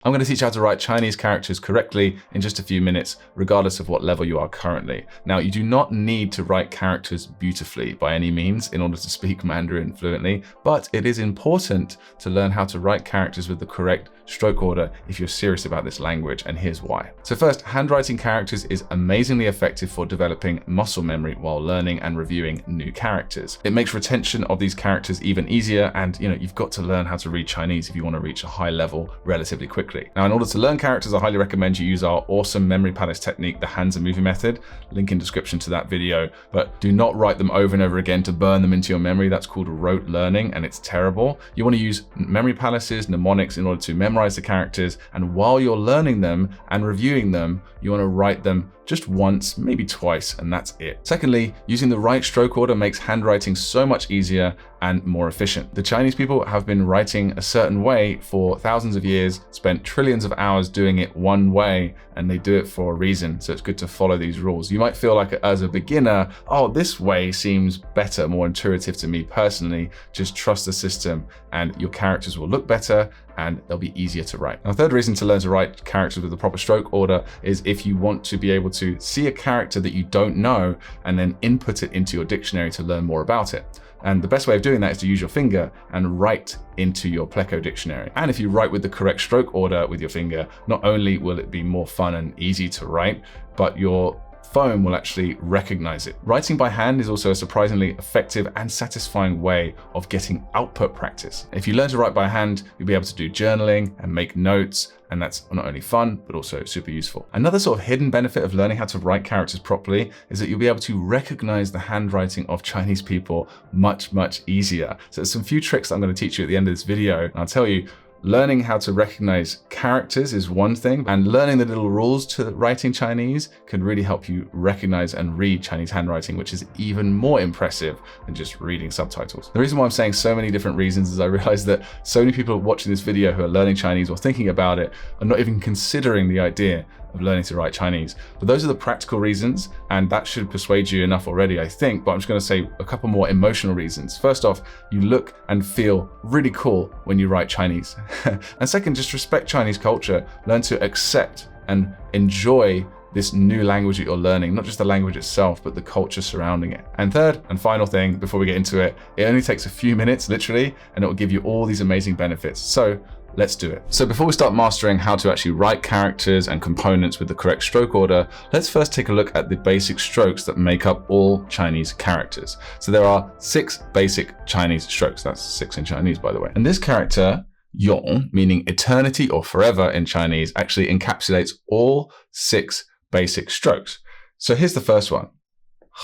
I'm going to teach you how to write Chinese characters correctly in just a few minutes, regardless of what level you are currently. Now, you do not need to write characters beautifully by any means in order to speak Mandarin fluently, but it is important to learn how to write characters with the correct stroke order if you're serious about this language, and here's why. So first, handwriting characters is amazingly effective for developing muscle memory while learning and reviewing new characters. It makes retention of these characters even easier, and you've got to learn how to read Chinese if you want to reach a high level relatively quickly. Now, in order to learn characters, I highly recommend you use our awesome memory palace technique, the Hansa movie method. Link in description to that video, but do not write them over and over again to burn them into your memory. That's called rote learning, and it's terrible. You want to use memory palaces, mnemonics in order to memorize the characters, and while you're learning them and reviewing them, you want to write them just once, maybe twice, and that's it. Secondly, using the right stroke order makes handwriting so much easier and more efficient. The Chinese people have been writing a certain way for thousands of years, spent trillions of hours doing it one way, and they do it for a reason. So it's good to follow these rules. You might feel like as a beginner, oh, this way seems better, more intuitive to me personally. Just trust the system and your characters will look better and they'll be easier to write. Now, a third reason to learn to write characters with the proper stroke order is if you want to be able to see a character that you don't know and then input it into your dictionary to learn more about it. And the best way of doing that is to use your finger and write into your Pleco dictionary. And if you write with the correct stroke order with your finger, not only will it be more fun and easy to write, but your phone will actually recognize it. Writing by hand is also a surprisingly effective and satisfying way of getting output practice. If you learn to write by hand, you'll be able to do journaling and make notes, and that's not only fun, but also super useful. Another sort of hidden benefit of learning how to write characters properly is that you'll be able to recognize the handwriting of Chinese people much, much easier. So there's some few tricks that I'm going to teach you at the end of this video, and I'll tell you, learning how to recognize characters is one thing, and learning the little rules to writing Chinese can really help you recognize and read Chinese handwriting, which is even more impressive than just reading subtitles. The reason why I'm saying so many different reasons is I realize that so many people watching this video who are learning Chinese or thinking about it are not even considering the idea of learning to write Chinese. But those are the practical reasons, and that should persuade you enough already, I think, but I'm just gonna say a couple more emotional reasons. First off, you look and feel really cool when you write Chinese. And second, just respect Chinese culture. Learn to accept and enjoy this new language that you're learning, not just the language itself, but the culture surrounding it. And third and final thing, before we get into it, it only takes a few minutes, literally, and it will give you all these amazing benefits. So let's do it. So before we start mastering how to actually write characters and components with the correct stroke order, let's first take a look at the basic strokes that make up all Chinese characters. So there are 6 basic Chinese strokes. That's 6 in Chinese, by the way. And this character, Yong, meaning eternity or forever in Chinese, actually encapsulates all 6 basic strokes. So here's the first one.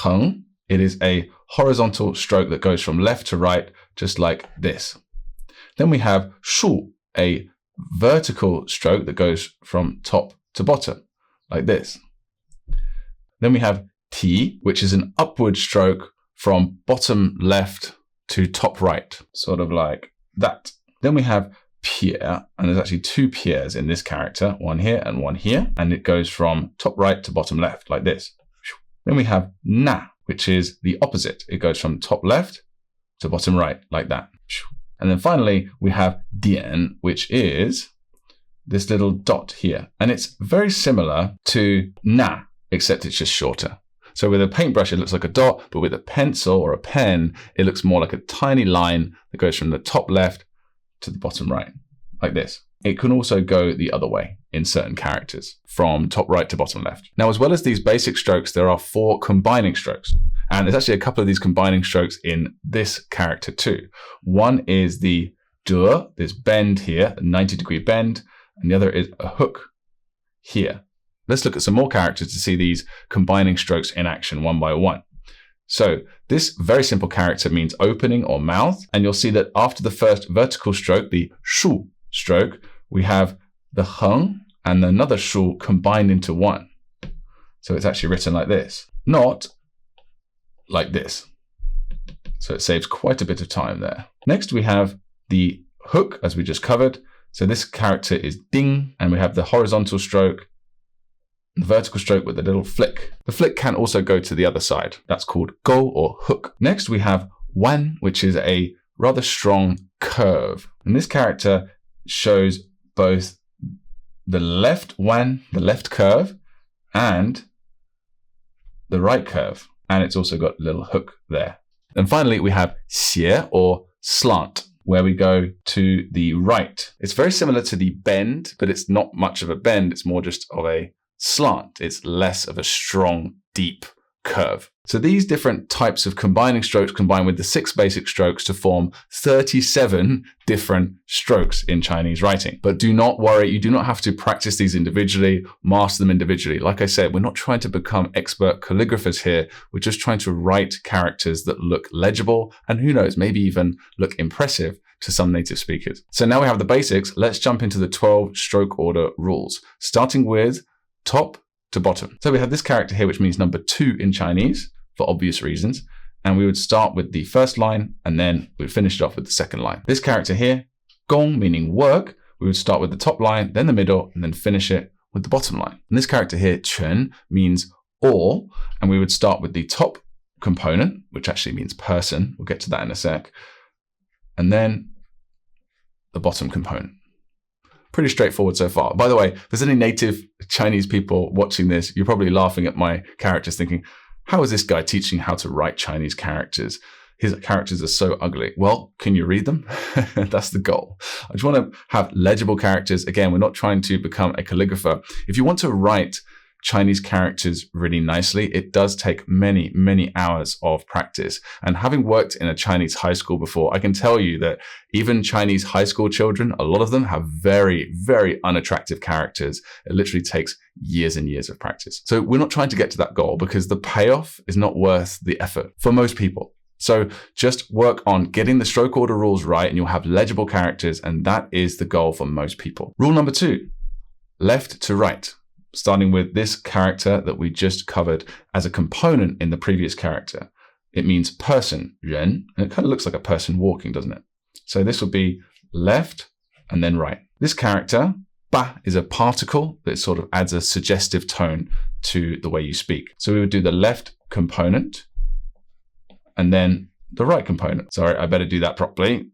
Heng, it is a horizontal stroke that goes from left to right, just like this. Then we have Shu, a vertical stroke that goes from top to bottom, like this. Then we have Ti, which is an upward stroke from bottom left to top right, sort of like that. Then we have Pierre, and there's actually 2 Pierres in this character, one here and one here, and it goes from top right to bottom left, like this. Then we have Na, which is the opposite. It goes from top left to bottom right, like that. And then finally, we have Dian, which is this little dot here. And it's very similar to Na, except it's just shorter. So with a paintbrush, it looks like a dot, but with a pencil or a pen, it looks more like a tiny line that goes from the top left to the bottom right, like this. It can also go the other way in certain characters, from top right to bottom left. Now, as well as these basic strokes, there are 4 combining strokes. And there's actually a couple of these combining strokes in this character too. One is the de, this bend here, a 90-degree bend, and the other is a hook here. Let's look at some more characters to see these combining strokes in action one by one. So this very simple character means opening or mouth, and you'll see that after the first vertical stroke, the shu stroke, we have the heng and another shu combined into one. So it's actually written like this, not like this. So it saves quite a bit of time there. Next, we have the hook, as we just covered. So this character is ding, and we have the horizontal stroke, the vertical stroke with a little flick. The flick can also go to the other side. That's called go or hook. Next, we have wan, which is a rather strong curve. And this character shows both the left wan, the left curve, and the right curve. And it's also got a little hook there. And finally, we have xie or slant, where we go to the right. It's very similar to the bend, but it's not much of a bend. It's more just of a slant. It's less of a strong, deep curve. So these different types of combining strokes combine with the 6 basic strokes to form 37 different strokes in Chinese writing. But do not worry, you do not have to practice these individually, master them individually. Like I said, we're not trying to become expert calligraphers here. We're just trying to write characters that look legible and who knows, maybe even look impressive to some native speakers. So now we have the basics. Let's jump into the 12 stroke order rules, starting with top to bottom. So we have this character here, which means number 2 in Chinese for obvious reasons. And we would start with the first line and then we'd finish it off with the second line. This character here, gong, meaning work, we would start with the top line, then the middle, and then finish it with the bottom line. And this character here, chen, means all, and we would start with the top component, which actually means person. We'll get to that in a sec. And then the bottom component. Pretty straightforward so far. By the way, if there's any native Chinese people watching this, you're probably laughing at my characters thinking, how is this guy teaching how to write Chinese characters? His characters are so ugly. Well, can you read them? That's the goal. I just want to have legible characters. Again, we're not trying to become a calligrapher. If you want to write Chinese characters really nicely, it does take many, many hours of practice. And having worked in a Chinese high school before, I can tell you that even Chinese high school children, a lot of them have very, very unattractive characters. It literally takes years and years of practice. So we're not trying to get to that goal because the payoff is not worth the effort for most people. So just work on getting the stroke order rules right and you'll have legible characters, and that is the goal for most people. Rule number 2, left to right. Starting with this character that we just covered as a component in the previous character. It means person, 人, and it kind of looks like a person walking, doesn't it? So this will be left and then right. This character, ba, is a particle that sort of adds a suggestive tone to the way you speak. So we would do the left component and then the right component. Sorry, I better do that properly.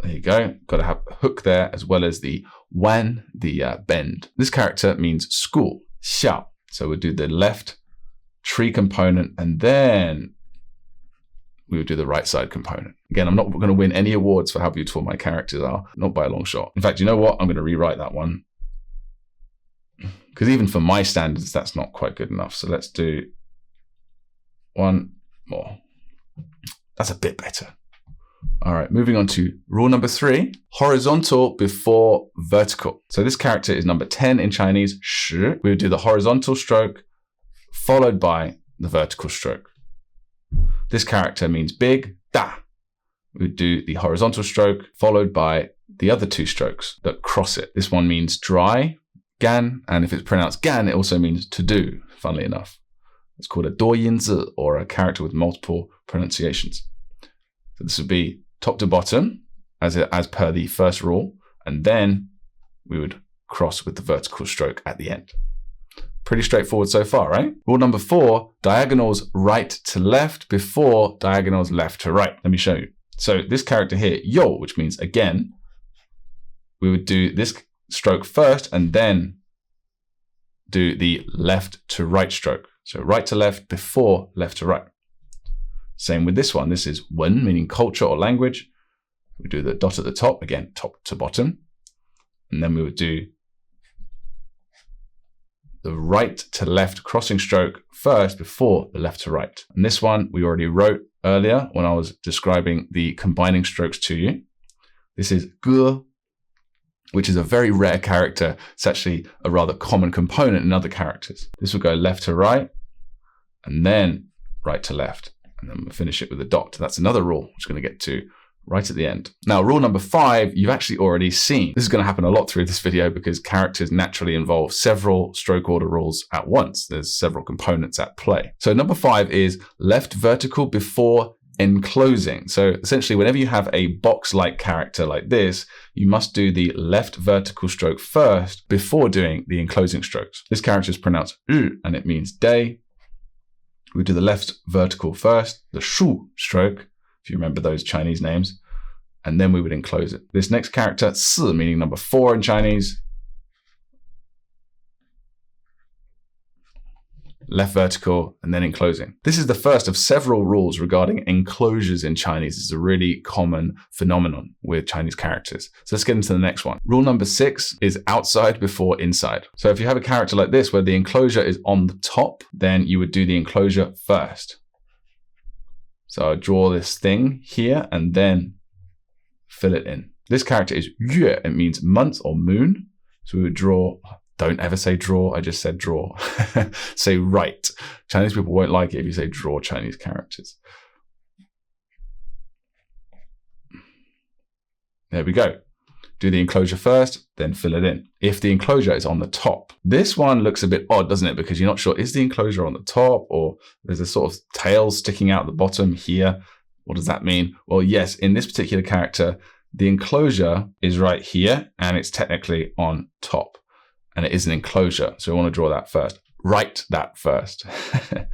There you go. Got to have a hook there as well as the wan, the bend. This character means school, xiao. So we'll do the left tree component and then we would do the right side component. Again, I'm not going to win any awards for how beautiful my characters are, not by a long shot. In fact, you know what? I'm going to rewrite that one because even for my standards, that's not quite good enough. So let's do one more. That's a bit better. All right, moving on to rule number 3, horizontal before vertical. So this character is number 10 in Chinese, shi. We would do the horizontal stroke followed by the vertical stroke. This character means big, da. We would do the horizontal stroke followed by the other 2 strokes that cross it. This one means dry, gan, and if it's pronounced gan, it also means to do, funnily enough. It's called a 多音字, or a character with multiple pronunciations. So this would be top to bottom as per the first rule, and then we would cross with the vertical stroke at the end. Pretty straightforward so far, right? Rule number 4, diagonals right to left before diagonals left to right. Let me show you. So this character here, yo, which means again, we would do this stroke first and then do the left to right stroke. So right to left before left to right. Same with this one. This is wen, meaning culture or language. We do the dot at the top, again, top to bottom. And then we would do the right to left crossing stroke first before the left to right. And this one we already wrote earlier when I was describing the combining strokes to you. This is ge, which is a very rare character. It's actually a rather common component in other characters. This will go left to right and then right to left. And then we'll finish it with a dot. That's another rule, which we're going to get to right at the end. Now, rule number 5, you've actually already seen. This is going to happen a lot through this video because characters naturally involve several stroke order rules at once. There's several components at play. So number 5 is left vertical before enclosing. So essentially, whenever you have a box-like character like this, you must do the left vertical stroke first before doing the enclosing strokes. This character is pronounced yu, and it means day. We do the left vertical first, the shu stroke, if you remember those Chinese names, and then we would enclose it. This next character, 4, meaning number 4 in Chinese, left vertical, and then enclosing. This is the first of several rules regarding enclosures in Chinese. It's a really common phenomenon with Chinese characters. So let's get into the next one. Rule number 6 is outside before inside. So if you have a character like this where the enclosure is on the top, then you would do the enclosure first. So I'll draw this thing here and then fill it in. This character is yue. It means month or moon. So we would draw. Don't ever say draw, I just said draw. Say write. Chinese people won't like it if you say draw Chinese characters. There we go. Do the enclosure first, then fill it in. If the enclosure is on the top. This one looks a bit odd, doesn't it? Because you're not sure, is the enclosure on the top, or there's a sort of tail sticking out the bottom here? What does that mean? Well, yes, in this particular character, the enclosure is right here, and it's technically on top. And it is an enclosure, so we want to draw that first. Write that first. There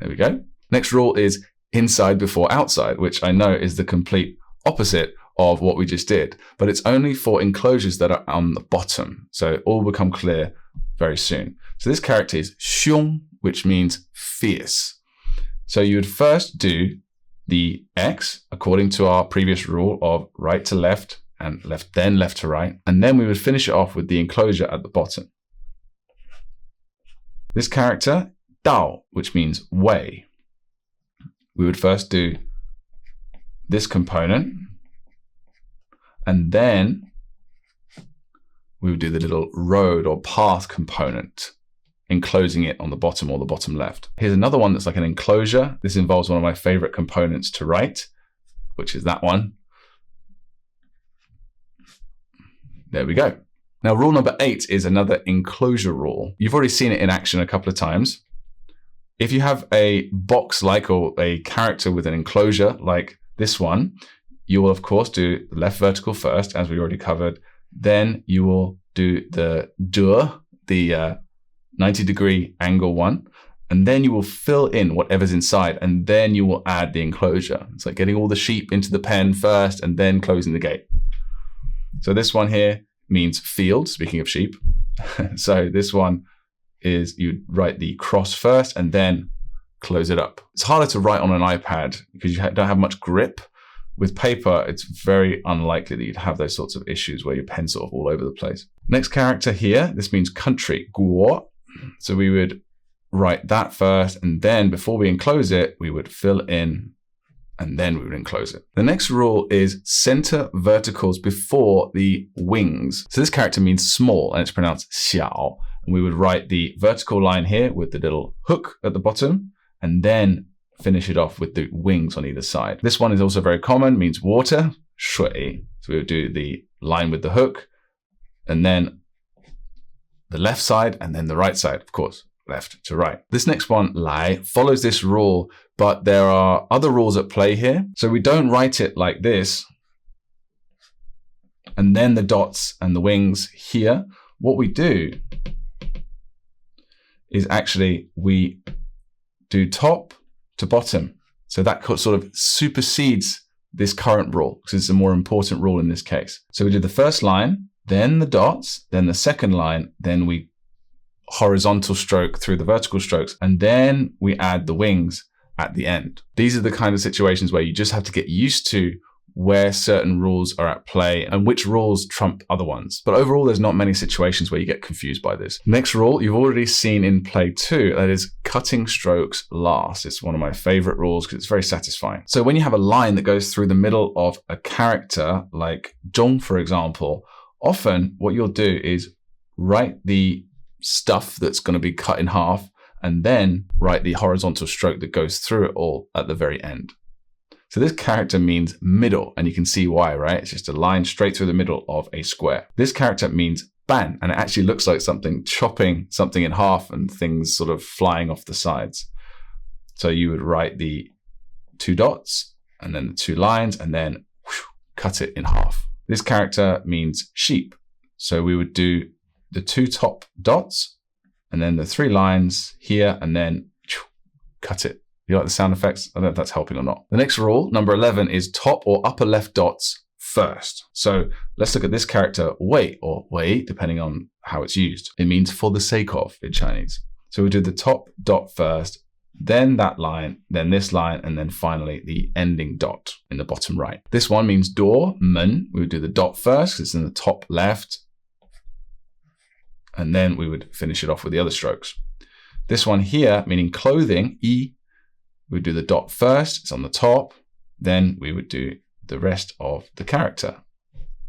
we go. Next rule is inside before outside, which I know is the complete opposite of what we just did, but it's only for enclosures that are on the bottom. So it all become clear very soon. So this character is 凶, which means fierce. So you would first do the X according to our previous rule of right to left, and left, then left to right. And then we would finish it off with the enclosure at the bottom. This character, Dao, which means way. We would first do this component, and then we would do the little road or path component, enclosing it on the bottom or the bottom left. Here's another one that's like an enclosure. This involves one of my favorite components to write, which is that one. There we go. Now, rule number 8 is another enclosure rule. You've already seen it in action a couple of times. If you have a box-like or a character with an enclosure like this one, you will, of course, do the left vertical first, as we already covered. Then you will do the zhe, the 90-degree angle one. And then you will fill in whatever's inside, and then you will add the enclosure. It's like getting all the sheep into the pen first and then closing the gate. So this one here means field, speaking of sheep. So this one is you write the cross first and then close it up. It's harder to write on an iPad because you don't have much grip. With paper, it's very unlikely that you'd have those sorts of issues where your pen's sort of all over the place. Next character here, this means country, guo. So we would write that first, and then before we enclose it, we would fill in and then we would enclose it. The next rule is center verticals before the wings. So this character means small, and it's pronounced xiao. And we would write the vertical line here with the little hook at the bottom, and then finish it off with the wings on either side. This one is also very common, means water, shui. So we would do the line with the hook, and then the left side, and then the right side, of course, left to right. This next one, lai, follows this rule, but there are other rules at play here. So we don't write it like this, and then the dots and the wings here. What we do is actually we do top to bottom. So that sort of supersedes this current rule, because it's a more important rule in this case. So we do the first line, then the dots, then the second line, then we horizontal stroke through the vertical strokes, and then we add the wings at the end. These are the kind of situations where you just have to get used to where certain rules are at play and which rules trump other ones. But overall, there's not many situations where you get confused by this. Next rule, you've already seen in play 2, that is cutting strokes last. It's one of my favorite rules because it's very satisfying. So when you have a line that goes through the middle of a character, like zhong, for example, often what you'll do is write the stuff that's going to be cut in half and then write the horizontal stroke that goes through it all at the very end. So this character means middle, and you can see why, right? It's just a line straight through the middle of a square. This character means ban, and it actually looks like something chopping something in half and things sort of flying off the sides. So you would write the 2 dots and then the 2 lines and then whoosh, cut it in half. This character means sheep. So we would do the 2 top dots and then the 3 lines here and then cut it You like the sound effects? I don't know if that's helping or not. The next rule, number 11, is top or upper left dots first. So let's look at this character, wei, or wei, depending on how it's used. It means for the sake of in Chinese. So we do the top dot first, then that line, then this line, and then finally the ending dot in the bottom right. This one means door, men. We would do the dot first because it's in the top left. And then we would finish it off with the other strokes. This one here, meaning clothing, yi, we would do the dot first, it's on the top. Then we would do the rest of the character,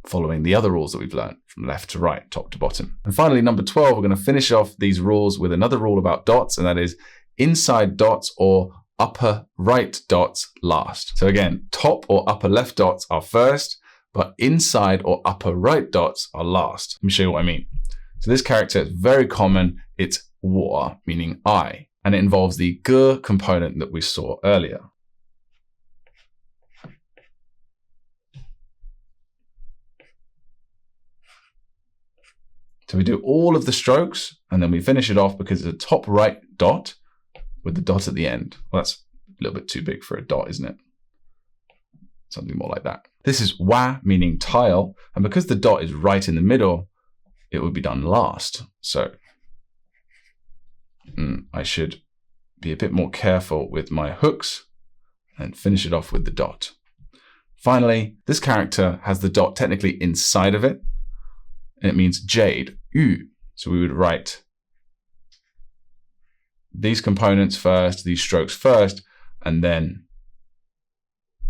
following the other rules that we've learned from left to right, top to bottom. And finally, number 12, we're going to finish off these rules with another rule about dots, and that is inside dots or upper right dots last. So again, top or upper left dots are first, but inside or upper right dots are last. Let me show you what I mean. So this character is very common. It's wo, meaning I, and it involves the ge component that we saw earlier. So we do all of the strokes and then we finish it off because it's a top right dot with the dot at the end. Well, that's a little bit too big for a dot, isn't it? Something more like that. This is wa, meaning tile, and because the dot is right in the middle, it would be done last. So I should be a bit more careful with my hooks and finish it off with the dot. Finally, this character has the dot technically inside of it, and it means jade, yu. So we would write these components first, these strokes first, and then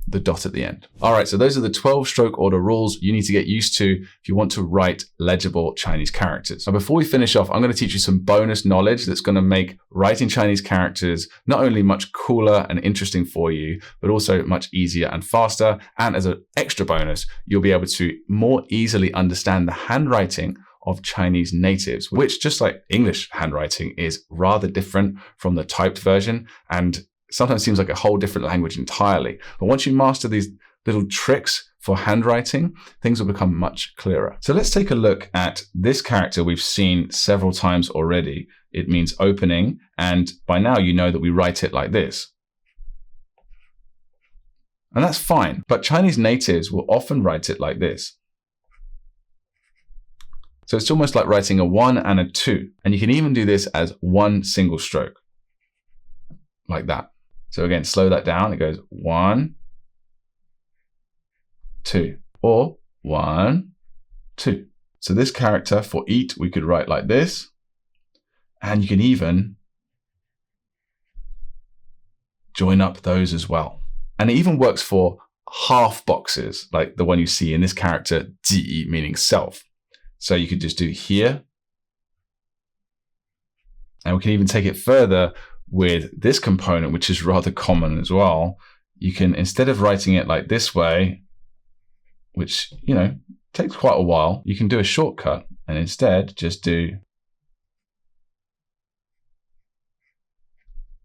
the dot at the end. All right, so those are the 12 stroke order rules you need to get used to if you want to write legible Chinese characters. Now, before we finish off, I'm going to teach you some bonus knowledge that's going to make writing Chinese characters not only much cooler and interesting for you, but also much easier and faster. And as an extra bonus, you'll be able to more easily understand the handwriting of Chinese natives, which, just like English handwriting, is rather different from the typed version and sometimes seems like a whole different language entirely. But once you master these little tricks for handwriting, things will become much clearer. So let's take a look at this character we've seen several times already. It means opening, and by now you know that we write it like this. And that's fine, but Chinese natives will often write it like this. So it's almost like writing a 1 and a 2, and you can even do this as one single stroke, like that. So again, slow that down. It goes 1, 2, or 1, 2. So this character for eat, we could write like this. And you can even join up those as well. And it even works for half boxes, like the one you see in this character, ji, meaning self. So you could just do here. And we can even take it further with this component, which is rather common as well. You can, instead of writing it like this way, which, you know, takes quite a while, you can do a shortcut and instead just do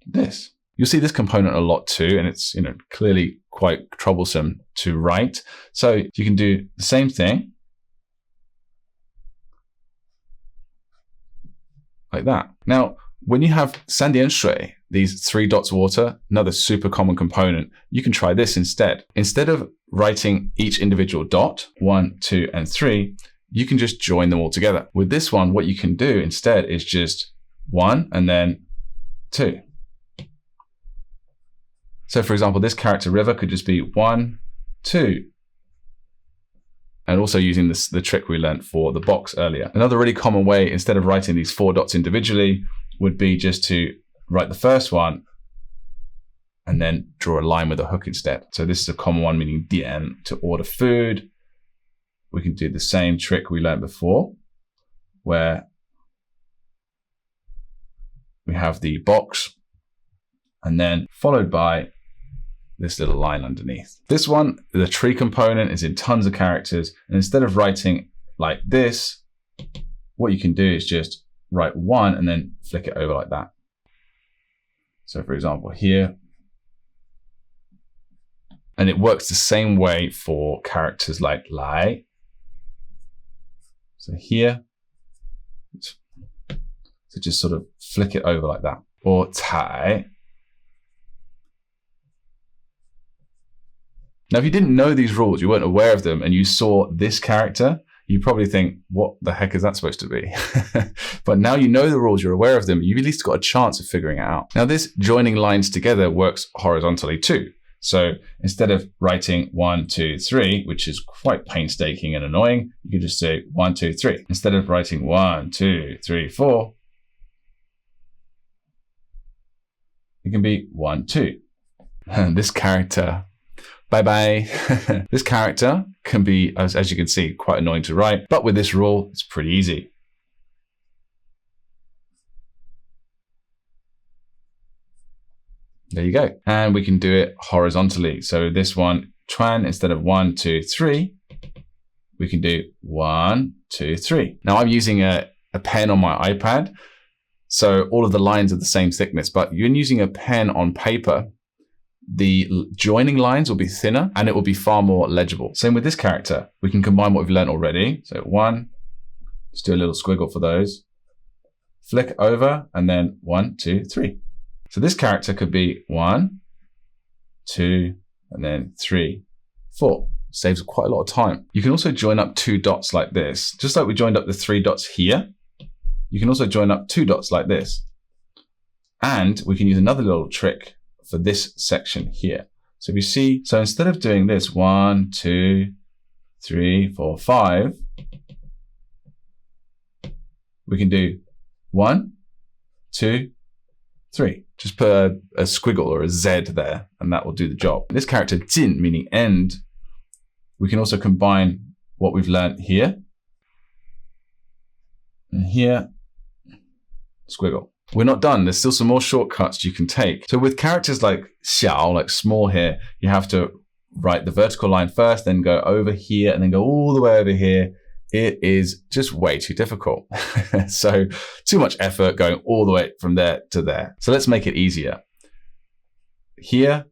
this. You'll see this component a lot too, and it's, you know, clearly quite troublesome to write. So you can do the same thing like that. Now, when you have 三点水, these 3 dots water, another super common component, you can try this instead. Instead of writing each individual dot, 1, 2, and 3, you can just join them all together. With this one, what you can do instead is just 1 and then 2. So for example, this character river could just be 1, 2. And also using this, the trick we learned for the box earlier. Another really common way, instead of writing these 4 dots individually, would be just to write the first one and then draw a line with a hook instead. So this is a common one, meaning dian, to order food. We can do the same trick we learned before, where we have the box and then followed by this little line underneath. This one, the tree component, is in tons of characters. And instead of writing like this, what you can do is just write 1 and then flick it over like that. So for example, here. And it works the same way for characters like lai. So here. So just sort of flick it over like that. Or tai. Now, if you didn't know these rules, you weren't aware of them, and you saw this character, you probably think, what the heck is that supposed to be? But now you know the rules, you're aware of them, you've at least got a chance of figuring it out. Now, this joining lines together works horizontally too. So instead of writing 1, 2, 3, which is quite painstaking and annoying, you can just say 1, 2, 3. Instead of writing 1, 2, 3, 4, it can be 1, 2. And this character, bye-bye. This character can be, as you can see, quite annoying to write, but with this rule, it's pretty easy. There you go. And we can do it horizontally. So this one, Chuan, instead of 1, 2, 3, we can do 1, 2, 3. Now I'm using a pen on my iPad, so all of the lines are the same thickness, but you're using a pen on paper, the joining lines will be thinner and it will be far more legible. Same with this character. We can combine what we've learned already. So 1, just do a little squiggle for those. Flick over and then 1, 2, 3. So this character could be 1, 2, and then 3, 4. Saves quite a lot of time. You can also join up 2 dots like this. Just like we joined up the 3 dots here, you can also join up 2 dots like this. And we can use another little trick for this section here. So if you see, so instead of doing this 1, 2, 3, 4, 5, we can do 1, 2, 3. Just put a squiggle or a Z there, and that will do the job. This character Jin, meaning end, we can also combine what we've learned here and here, squiggle. We're not done. There's still some more shortcuts you can take. So with characters like xiao, like small here, you have to write the vertical line first, then go over here, and then go all the way over here. It is just way too difficult. So too much effort going all the way from there to there. So let's make it easier. Here,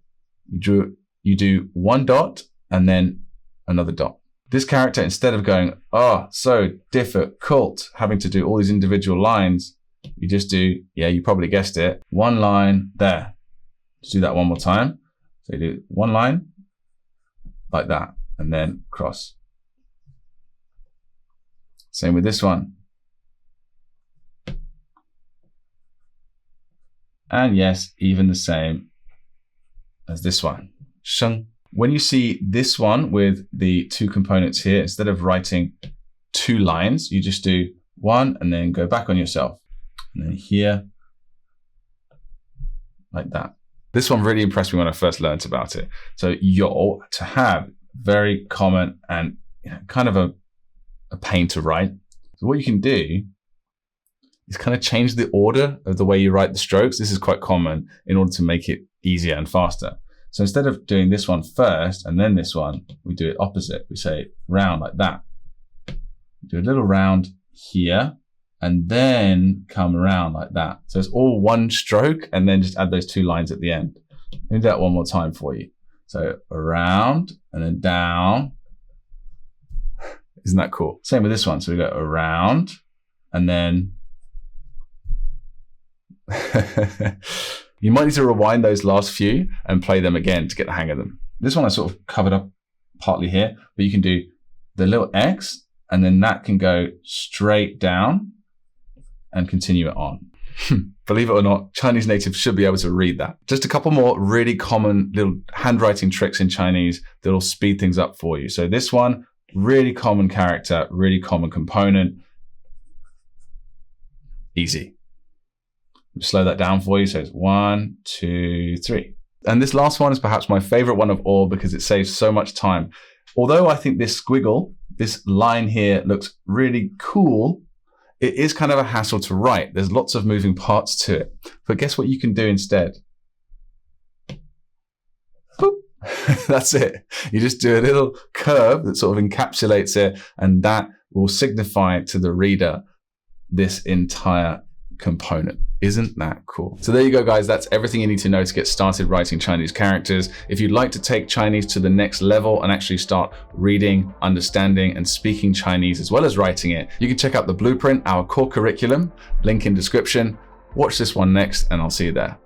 you do 1 dot and then another dot. This character, instead of going, oh, so difficult, having to do all these individual lines, you just do, yeah, you probably guessed it, 1 line there. Just do that one more time. So you do 1 line like that, and then cross. Same with this one. And yes, even the same as this one. Sheng. When you see this one with the 2 components here, instead of writing 2 lines, you just do 1 and then go back on yourself. And then here, like that. This one really impressed me when I first learned about it. So yo, to have, very common and kind of a pain to write. So what you can do is kind of change the order of the way you write the strokes. This is quite common in order to make it easier and faster. So instead of doing this one first and then this one, we do it opposite. We say round like that. Do a little round here and then come around like that. So it's all one stroke and then just add those 2 lines at the end. Let me do that one more time for you. So around and then down. Isn't that cool? Same with this one. So we go around and then you might need to rewind those last few and play them again to get the hang of them. This one I sort of covered up partly here, but you can do the little X and then that can go straight down and continue it on. Believe it or not, Chinese natives should be able to read that. Just a couple more really common little handwriting tricks in Chinese that'll speed things up for you. So this one, really common character, really common component. Easy. Slow that down for you. So it's 1, 2, 3. And this last one is perhaps my favorite one of all because it saves so much time. Although I think this squiggle, this line here looks really cool, it is kind of a hassle to write. There's lots of moving parts to it. But guess what you can do instead? Boop. That's it. You just do a little curve that sort of encapsulates it, and that will signify to the reader this entire component. Isn't that cool? So there you go, guys. That's everything you need to know to get started writing Chinese characters. If you'd like to take Chinese to the next level and actually start reading, understanding, and speaking Chinese as well as writing it, you can check out the Blueprint, our core curriculum, link in description. Watch this one next, and I'll see you there.